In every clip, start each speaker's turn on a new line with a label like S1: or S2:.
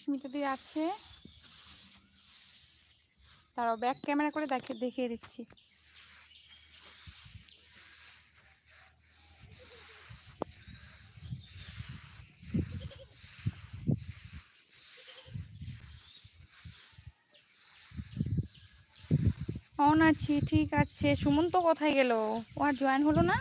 S1: সুস্মিতা দি আছে, তারাও back camera করে দেখিয়ে দিচ্ছি। অন আছি, ঠিক আছে। সুমন তো কোথায় গেল? ও আর জয়েন হলো না?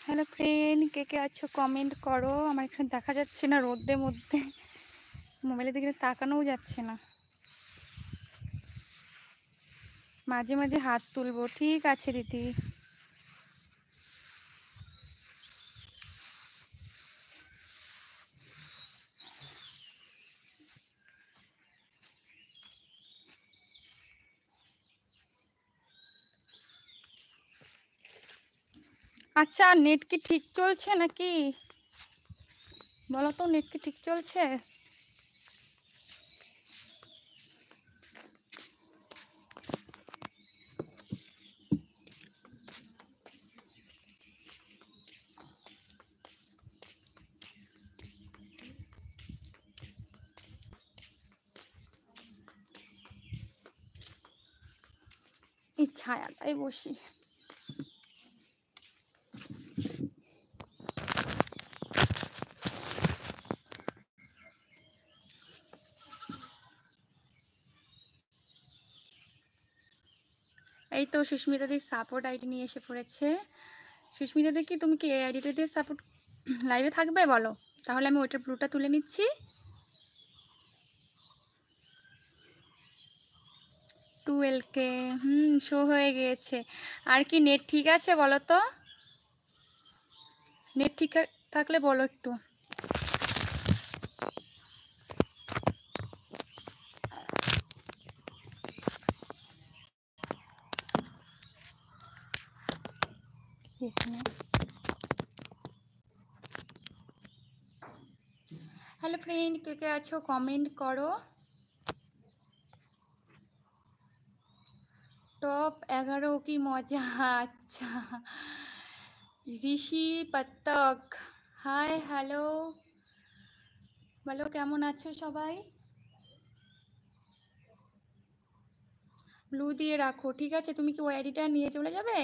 S1: হ্যালো ফ্রেন্ড, কে কে আছো কমেন্ট করো। আমার এখানে দেখা যাচ্ছে না রোদের মধ্যে, মোবাইলের দিকে তাকানোও যাচ্ছে না। মাঝে মাঝে হাত তুলবো, ঠিক আছে দিদি। আচ্ছা, নেট কি ঠিক চলছে নাকি বলো তো? নেট কি ঠিক চলছে? এই ছায়াটাই বসি। এই তো সুস্মিতা দির সাপোর্ট আইডি নিয়ে এসে পড়েছে। সুস্মিতা দি, কি তুমি কি এই আইডিটা দিয়ে সাপোর্ট লাইভে থাকবে বলো, তাহলে আমি ওইটার ব্লুটা তুলে নিচ্ছি। 12K শো হয়ে গিয়েছে। আর কি নেট ঠিক আছে বলো তো? নেট ঠিক থাকলে বলো একটু। হ্যালো ফ্রেন্ড, কে কে আছো কমেন্ট করো। টপ 11 কি মজা। আচ্ছা, ঋষি পাতক, হাই হ্যালো, বলো কেমন আছো সবাই। ব্লু দিয়ে রাখো, ঠিক আছে। তুমি কি ওই আইডিটা নিয়ে চলে যাবে?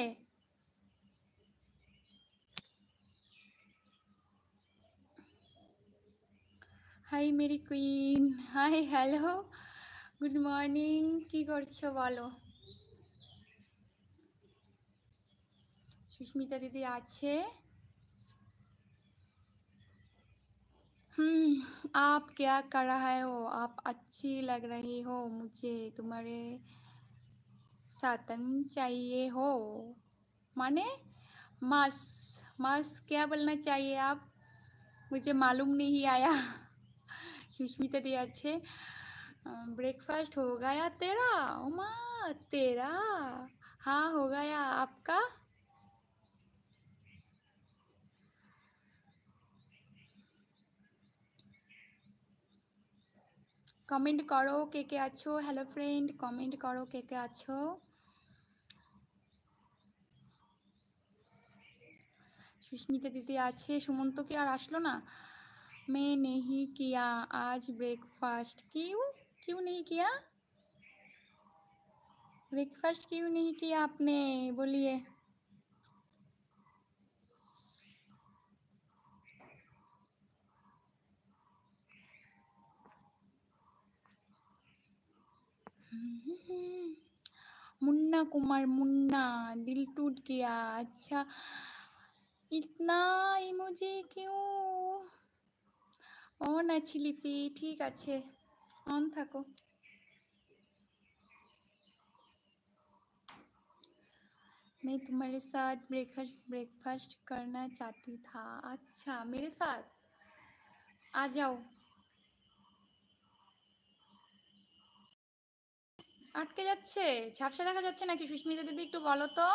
S1: Hi Mary queen, hi hello, good morning, কি করছো বলো। সুস্মিতা দিদি আছে। आप क्या कर रहा हो? आप अच्छी लग रही हो मुझे, तुम्हारे सातन चाहिए हो। माने मास मास क्या बोलना चाहिए आप? मुझे मालूम नहीं आया। सुष्मिता दी अच्छे। ब्रेकफास्ट हो गया तेरा? उमा तेरा? हाँ हो गया, आपका? कमेंट करो के आछो। हेलो फ्रेंड, कमेंट करो के आछो। सुष्मिता दीदी आछे। सुमंत की आर आसलो ना? मैं नहीं किया आज ब्रेकफास्ट। क्यों क्यों नहीं किया ब्रेकफास्ट? क्यों नहीं किया आपने, बोलिए। मुन्ना कुमार, मुन्ना दिल टूट गया। अच्छा, इतना इमोजी क्यों ऑन अच्छी लिपि? ठीक আছে, ऑन থাকো। मैं तुम्हारे साथ ब्रेकफास्ट करना चाहती था। अच्छा, मेरे साथ आ जाओ। আটকে যাচ্ছে, ঝাপসা দেখা যাচ্ছে নাকি সুস্মিতা দিদি, একটু বলো তো।